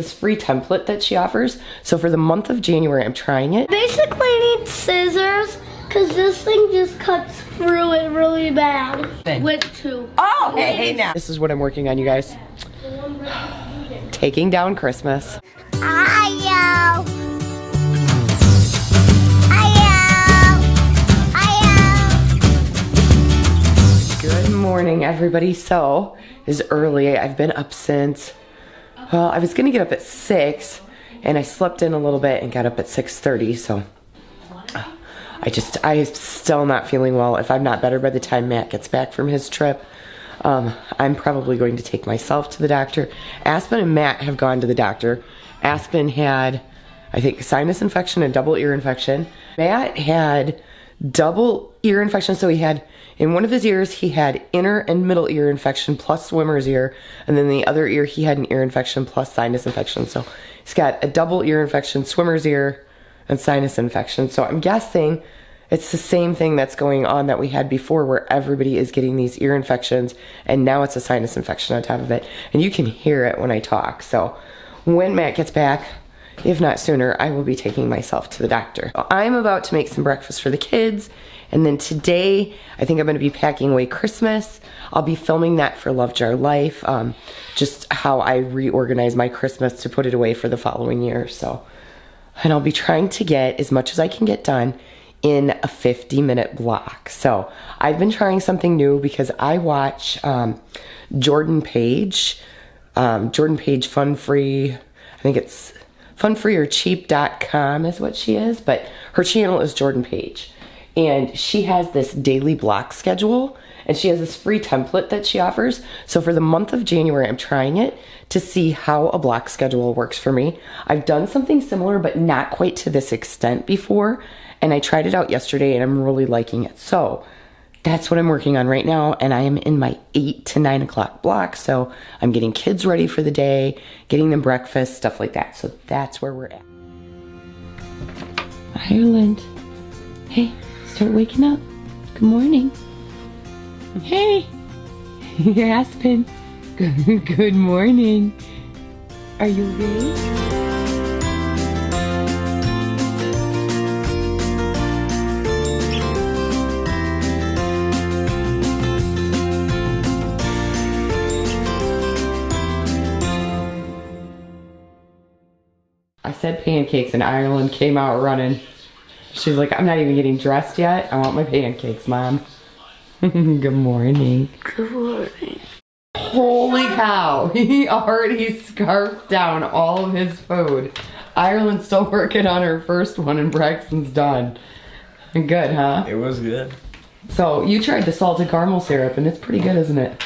This free template that she offers. So for the month of January, I'm trying it. Basically need scissors because this thing just cuts through it really bad. With two. Oh, hey now. This is what I'm working on, you guys. Taking down Christmas. Good morning, everybody. So, it's early. I've been up since, well, I was gonna get up at 6, and I slept in a little bit and got up at 6:30, so I'm still not feeling well. If I'm not better by the time Matt gets back from his trip, I'm probably going to take myself to the doctor. Aspen and Matt have gone to the doctor. Aspen had, I think, sinus infection and double ear infection. Matt had double ear infection, so he had, in one of his ears, he had inner and middle ear infection plus swimmer's ear, and then the other ear, he had an ear infection plus sinus infection. So he's got a double ear infection, swimmer's ear, and sinus infection. So I'm guessing it's the same thing that's going on that we had before, where everybody is getting these ear infections, and now it's a sinus infection on top of it. And you can hear it when I talk. So when Matt gets back, if not sooner, I will be taking myself to the doctor. I'm about to make some breakfast for the kids, and then today, I think I'm gonna be packing away Christmas. I'll be filming that for Love Jar Life, just how I reorganize my Christmas to put it away for the following year. So, and I'll be trying to get as much as I can get done in a 50-minute block. So I've been trying something new because I watch Jordan Page Fun Free. I think it's funfreeorcheap.com is what she is, but her channel is Jordan Page. And she has this daily block schedule, and she has this free template that she offers. So for the month of January, I'm trying it to see how a block schedule works for me. I've done something similar, but not quite to this extent before. And I tried it out yesterday, and I'm really liking it. So that's what I'm working on right now, and I am in my 8 to 9 o'clock block. So I'm getting kids ready for the day, getting them breakfast, stuff like that. So that's where we're at. Ireland, hey, start waking up. Good morning. Hey, Aspen. Good morning. Are you ready? I said pancakes and Ireland came out running. She's like, I'm not even getting dressed yet. I want my pancakes, Mom. Good morning. Good morning. Holy cow. He already scarfed down all of his food. Ireland's still working on her first one and Braxen's done. Good, huh? It was good. So you tried the salted caramel syrup and it's pretty good, isn't it?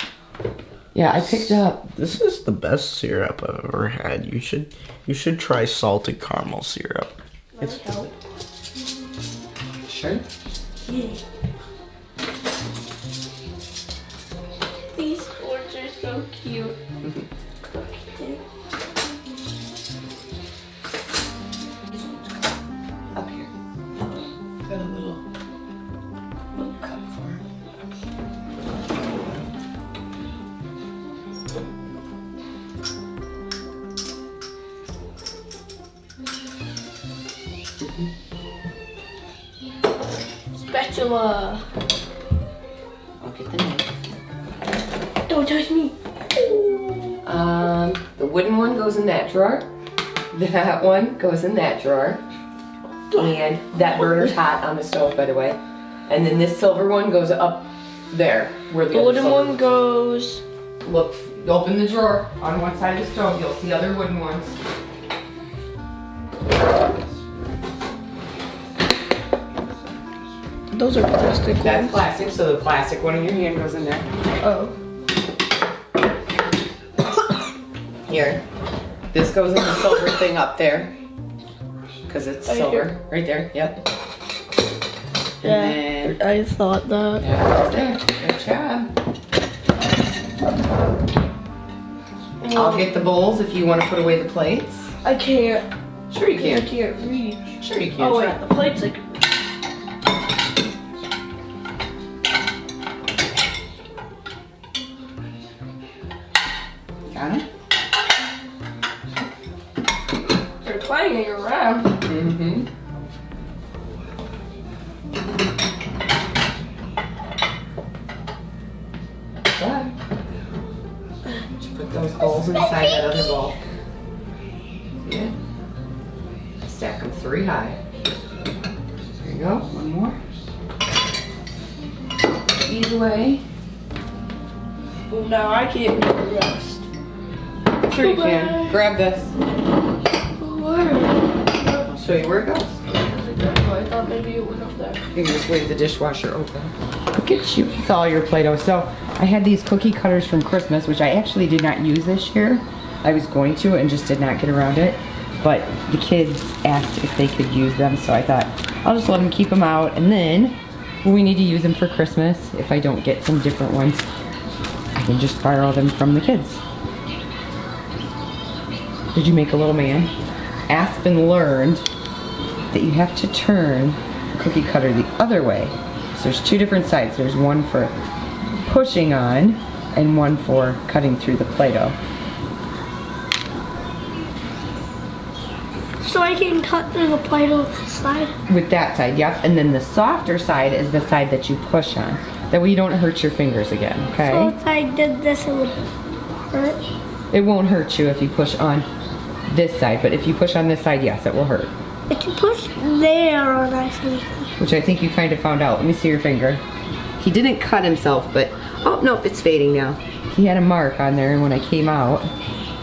Yeah, I picked up. This is the best syrup I've ever had. You should try salted caramel syrup. It's help. Sure. Yeah. These boards are so cute. Up here. Got a little cup for him. Spatula. I'll get the knife. Don't touch me. The wooden one goes in that drawer. That one goes in that drawer. And that burner's hot on the stove, by the way. And then this silver one goes up there. Where the wooden one goes. Look, open the drawer on one side of the stove. You'll see other wooden ones. Those are plastic That's ones. plastic, so the plastic one in your hand goes in there. Oh. Here. This goes in the silver thing up there. Because it's Right silver. here. Right there, yep. Yeah, And then, I thought that. yeah, right there. Good job. I'll get the bowls if you want to put away the plates. I can't. Sure you I can. can't reach. Sure you can. Oh wait, Try. the plates I can. Got 'em? clanging around. Mm-hmm. Put those balls inside that other ball. Yeah. Stack them 3 high. There you go. One more. Ease away. Well, now I can't do the rest. Sure you can. Grab this. Where? I'll show you where it goes. I thought maybe it went up there. You can just leave the dishwasher open. Look at you with all your Play-Doh. So I had these cookie cutters from Christmas, which I actually did not use this year. I was going to and just did not get around it. But the kids asked if they could use them, so I thought I'll just let them keep them out. And then when we need to use them for Christmas, if I don't get some different ones, I can just borrow them from the kids. Did you make a little man? Aspen learned that you have to turn the cookie cutter the other way. So there's 2 different sides. There's one for pushing on and one for cutting through the Play-Doh. So I can cut through the Play-Doh side? With that side, yep. And then the softer side is the side that you push on. That way you don't hurt your fingers again, okay? So if I did this, it would hurt? It won't hurt you if you push on this side, but if you push on this side, yes, it will hurt. If you push there on that side. Which I think you kind of found out. Let me see your finger. He didn't cut himself, but, oh, nope, it's fading now. He had a mark on there, and when I came out,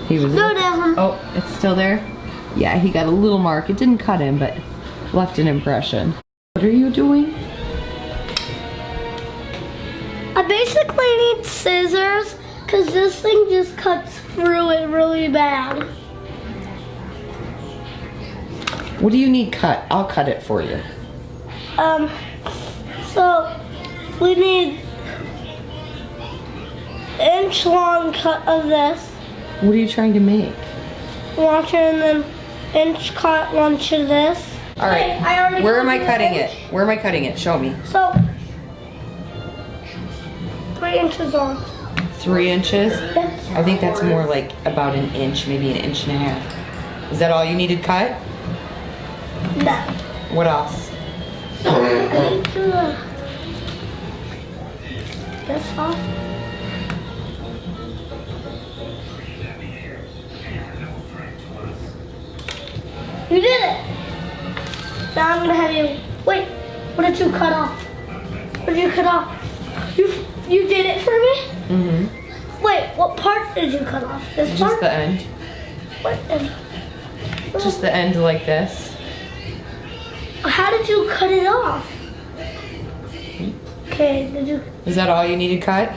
he was... No, down. Oh, it's still there? Yeah, he got a little mark. It didn't cut him, but left an impression. What are you doing? I basically need scissors, because this thing just cuts through it really bad. What do you need cut? I'll cut it for you. So we need inch long cut of this. What are you trying to make? Lunch and then inch cut lunch of this. All right. Hey, I already Where am I cut cutting inch. it? Where am I cutting it? Show me. So 3 inches long. 3 inches? Yes. I think that's more like about an inch, maybe an inch and a half. Is that all you needed cut? No. What else? This off. You did it! Now I'm gonna have you. Wait, what did you cut off? What did you cut off? You did it for me? Mm-hmm. Wait, what part did you cut off? This Just part? the end. What end? Just the end like this. How did you cut it off? Okay, did you? Is that all you needed cut?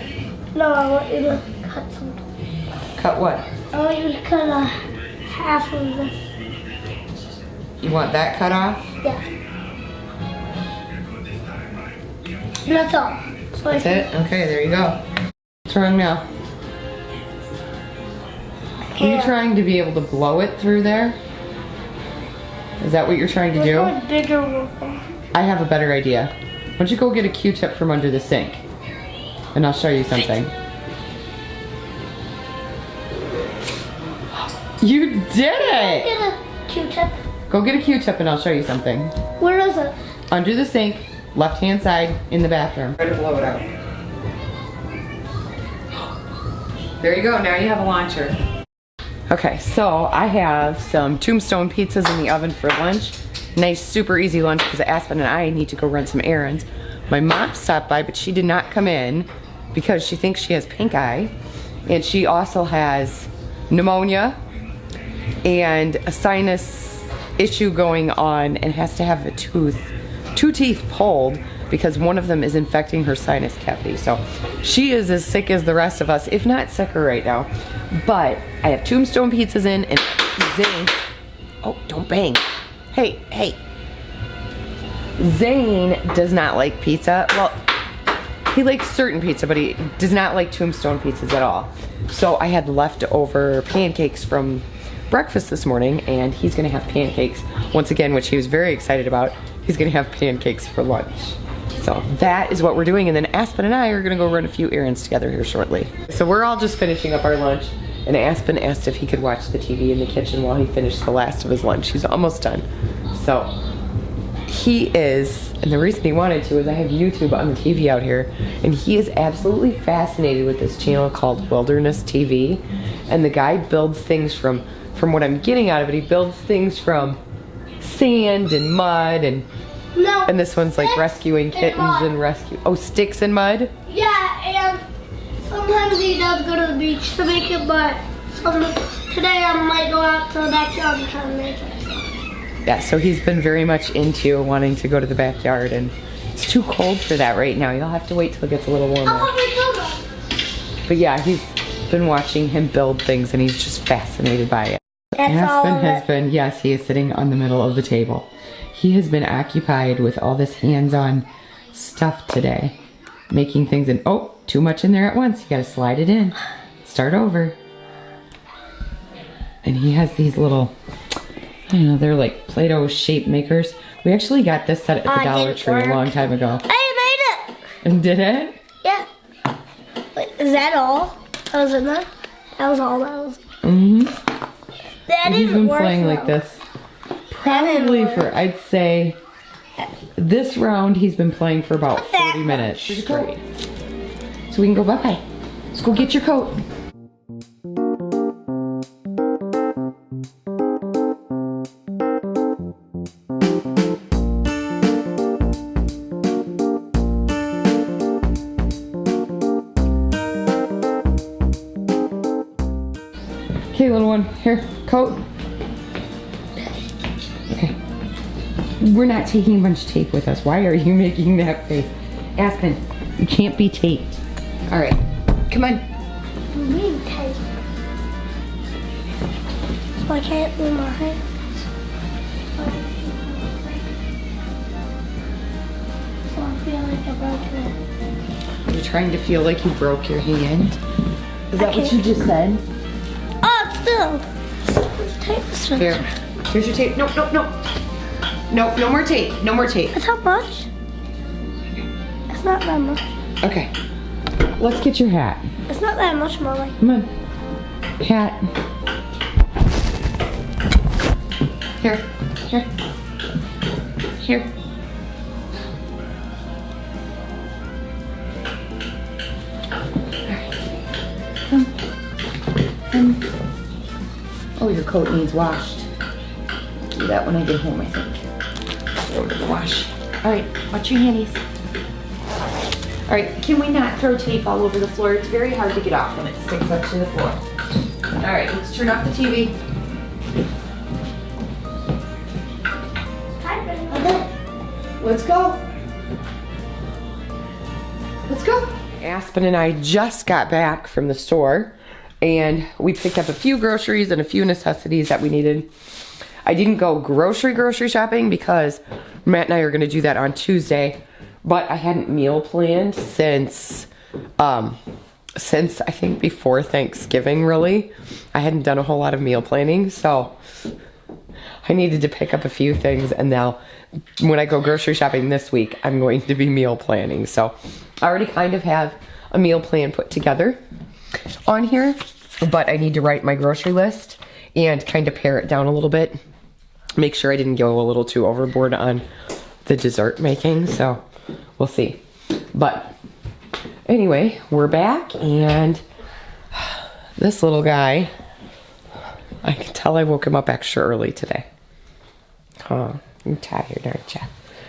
No, I want you to cut something. Cut what? I want you to cut half of this. You want that cut off? Yeah. That's all. So That's it? Okay, there you go. What's wrong now? Are you trying to be able to blow it through there? Is that what you're trying to do? There's a bigger one. I have a better idea. Why don't you go get a Q-tip from under the sink? And I'll show you something. You did it! Get a Q-tip. Go get a Q-tip and I'll show you something. Where is it? Under the sink, left-hand side, in the bathroom. Try to blow it out. There you go, now you have a launcher. Okay, so I have some tombstone pizzas in the oven for lunch. Nice, super easy lunch because Aspen and I need to go run some errands. My mom stopped by, but she did not come in because she thinks she has pink eye. And she also has pneumonia and a sinus issue going on and has to have two teeth pulled because one of them is infecting her sinus cavity. So she is as sick as the rest of us, if not sicker right now. But I have tombstone pizzas in and Zane, oh, don't bang. Hey, hey. Zane does not like pizza. Well, he likes certain pizza, but he does not like tombstone pizzas at all. So I had leftover pancakes from breakfast this morning, and he's gonna have pancakes once again, which he was very excited about. He's gonna have pancakes for lunch. So that is what we're doing, and then Aspen and I are gonna go run a few errands together here shortly. So we're all just finishing up our lunch. And Aspen asked if he could watch the TV in the kitchen while he finished the last of his lunch. He's almost done. So he is, and the reason he wanted to is I have YouTube on the TV out here, and he is absolutely fascinated with this channel called Wilderness TV. And the guy builds things from what I'm getting out of it, he builds things from sand and mud, and this one's like rescuing kittens and sticks and mud? Yeah, and sometimes he does go to the beach to make it, but today I might go out to the backyard and try to make it. Yeah, so he's been very much into wanting to go to the backyard, and it's too cold for that right now. You'll have to wait till it gets a little warmer. But yeah, he's been watching him build things, and he's just fascinated by it. Aspen has been, yes, he is sitting on the middle of the table. He has been occupied with all this hands-on stuff today. Making things in, oh, too much in there at once. You gotta slide it in. Start over. And he has these little, I don't know, they're like Play-doh shape makers. We actually got this set at the Dollar Tree a long time ago. I made it! And did it? Yeah. Wait, is that all? That was in there? That was all that was. Mm-hmm. That He's didn't been work playing like this probably for, I'd say, this round he's been playing for about 40 minutes straight. So we can go bye-bye. Let's go get your coat. Okay, little one, here, coat. Okay. We're not taking a bunch of tape with us. Why are you making that face? Aspen, you can't be taped. All right, come on. Being tight. So I can't move my hands. So I feel like I broke it. You're trying to feel like you broke your hand? Is that what you just said? Oh, it's still. Tape this one. Here, here's your tape. No, no, no. No, no more tape. No more tape. It's how much? It's not that much. Okay. Let's get your hat. It's not that much, Mama. Come on. Hat. Here. Here. Here. Oh, your coat needs washed. Do that when I get home, I think. Throw it in the wash. All right, watch your handies. All right, can we not throw tape all over the floor? It's very hard to get off when it sticks up to the floor. All right, let's turn off the TV. Let's go. Let's go. Aspen and I just got back from the store, and we picked up a few groceries and a few necessities that we needed. I didn't go grocery shopping because Matt and I are gonna do that on Tuesday, but I hadn't meal planned since I think before Thanksgiving, really. I hadn't done a whole lot of meal planning, so I needed to pick up a few things, and now when I go grocery shopping this week, I'm going to be meal planning. So I already kind of have a meal plan put together on here, but I need to write my grocery list and kind of pare it down a little bit. Make sure I didn't go a little too overboard on the dessert making, so we'll see. But anyway, we're back, and this little guy, I can tell I woke him up extra early today. Oh, you're tired, aren't you?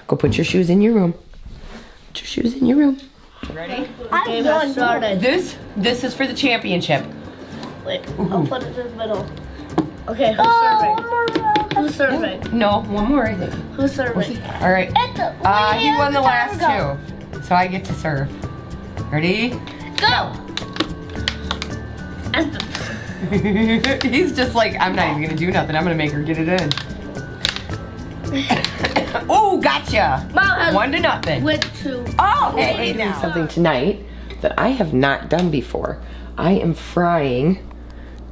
Go put your shoes in your room. Put your shoes in your room. Ready? I'm done. Started. This is for the championship. Wait, I'll put it in the middle. Okay, who's serving? Who's serving? No, one more, I think. Who's serving? All right. He won the last two, so I get to serve. Ready? Go! He's just like, I'm not even gonna do nothing. I'm gonna make her get it in. Oh, gotcha! Mom has 1-0. with 2. Oh, hey, I'm doing something tonight that I have not done before. I am frying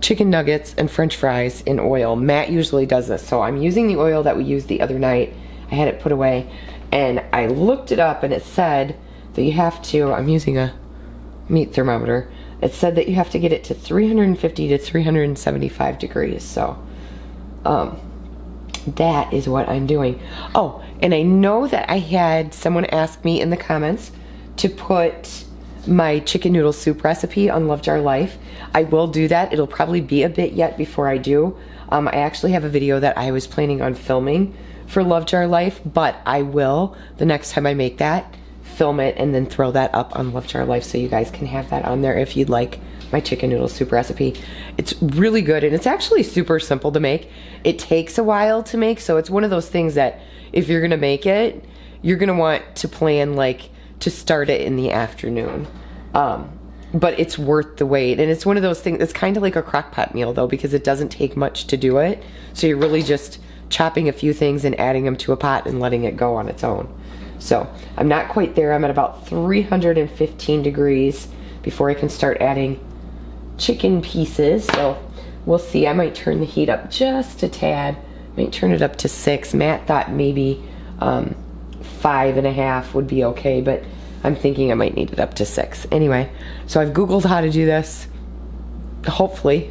chicken nuggets and french fries in oil. Matt usually does this, so I'm using the oil that we used the other night. I had it put away, and I looked it up, and it said that you have to, I'm using a meat thermometer, it said that you have to get it to 350 to 375 degrees. So that is what I'm doing. Oh, and I know that I had someone ask me in the comments to put my chicken noodle soup recipe on Love Jar Life. I will do that. It'll probably be a bit yet before I do. I actually have a video that I was planning on filming for Love Jar Life, but I will, the next time I make that, film it and then throw that up on Love Jar Life so you guys can have that on there if you'd like my chicken noodle soup recipe. It's really good and it's actually super simple to make. It takes a while to make, so it's one of those things that if you're gonna make it, you're gonna want to plan like to start it in the afternoon. But it's worth the wait, and it's one of those things, it's kind of like a crock pot meal though, because it doesn't take much to do it. So you're really just chopping a few things and adding them to a pot and letting it go on its own. So I'm not quite there. I'm at about 315 degrees before I can start adding chicken pieces. So we'll see. I might turn the heat up just a tad. Might turn it up to 6. Matt thought maybe 5.5 would be okay, but I'm thinking I might need it up to 6. Anyway, so I've Googled how to do this. Hopefully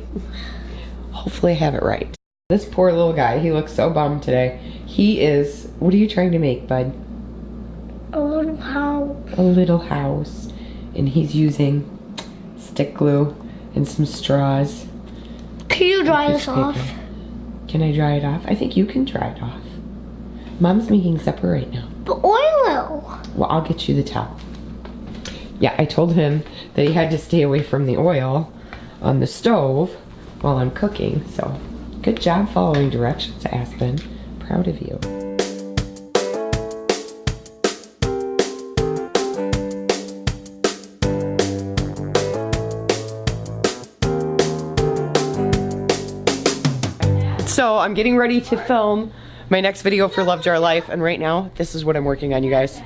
I have it right. This poor little guy, he looks so bummed today. He is, what are you trying to make, bud? A little house. A little house. And he's using stick glue and some straws. Can you dry this Paper. off? Can I dry it off? I think you can dry it off. Mom's making supper right now. The oil. Well, I'll get you the towel. Yeah, I told him that he had to stay away from the oil on the stove while I'm cooking. So, good job following directions, Aspen. Proud of you. So, I'm getting ready to film my next video for Love Jar Life, and right now, this is what I'm working on, you guys.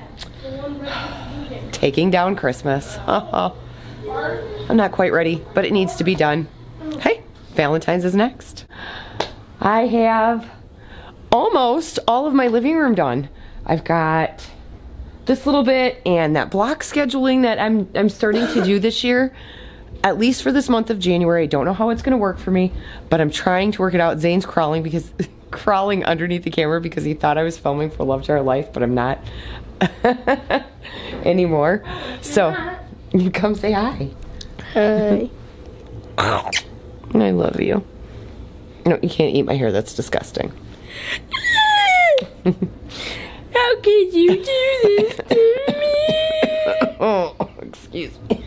Taking down Christmas. I'm not quite ready, but it needs to be done. Hey, Valentine's is next. I have almost all of my living room done. I've got this little bit and that block scheduling that I'm starting to do this year, at least for this month of January. I don't know how it's gonna work for me, but I'm trying to work it out. Zane's crawling underneath the camera because he thought I was filming for Love Jar Life, but I'm not anymore. So you come say hi. Hi. I love you. No, you can't eat my hair. That's disgusting. How could you do this to me? Oh, excuse me.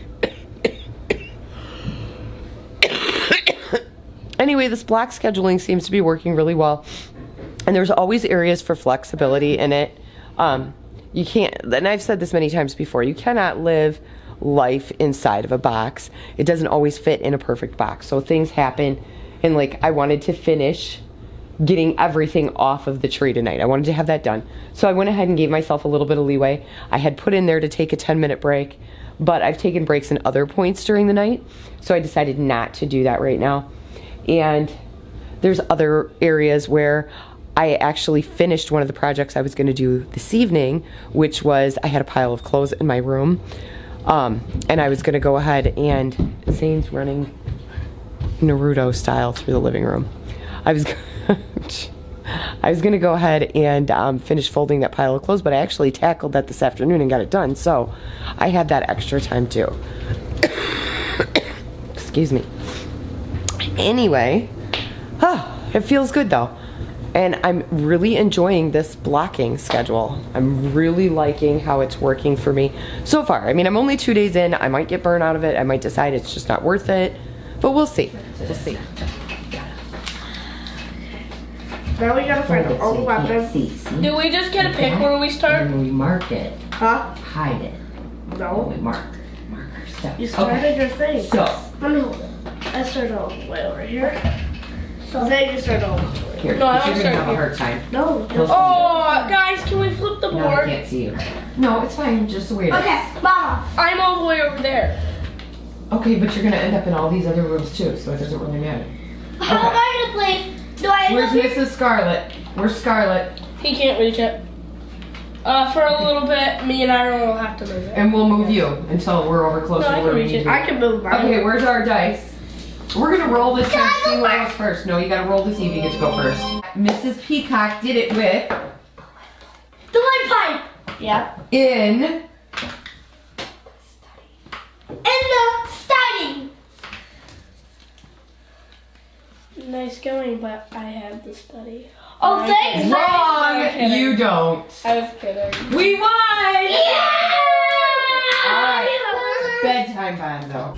Anyway, this block scheduling seems to be working really well. And there's always areas for flexibility in it. You can't, and I've said this many times before, you cannot live life inside of a box. It doesn't always fit in a perfect box. So things happen, and like I wanted to finish getting everything off of the tree tonight. I wanted to have that done. So I went ahead and gave myself a little bit of leeway. I had put in there to take a 10-minute break, but I've taken breaks in other points during the night. So I decided not to do that right now. And there's other areas where I actually finished one of the projects I was going to do this evening, which was I had a pile of clothes in my room. And I was going to go ahead and Zane's running Naruto style through the living room. I was going to go ahead and finish folding that pile of clothes, but I actually tackled that this afternoon and got it done. So I had that extra time too. Excuse me. Anyway, it feels good though. And I'm really enjoying this blocking schedule. I'm really liking how it's working for me so far. I mean, I'm only 2 days in. I might get burned out of it. I might decide it's just not worth it. But we'll see. We'll see. Now we gotta find all the weapons. Do we just get a pick where we start? And we mark it. Huh? Hide it. No. We mark our stuff. You started your thing. So, Let me hold it. I started all the way over here. So then you start all the way. here, No, I you're don't gonna start have a here. hard time. No. Oh, guys, can we flip the No, I board? can't see you. No, it's fine. Just the way it is. Okay, Mama. I'm all the way over there. Okay, but you're gonna end up in all these other rooms too, so it doesn't really matter. How am I gonna play? Do I end Where's up here? Mrs. Scarlet? Where's Scarlet? He can't reach it. For a little bit, me and Aaron will have to move it. And we'll move you until we're over closer No, I to where can we reach need it. to be. I can move mine. Okay, where's our dice? We're gonna roll this and see what goes first. No, you gotta roll to see if you get to go first. Mrs. Peacock did it with The lead pipe. Yeah. in And the study. Nice going, but I have the study. Oh, thanks. wrong. kidding. You don't. I was kidding. We won. Yeah! All right. Bedtime, Bonzo.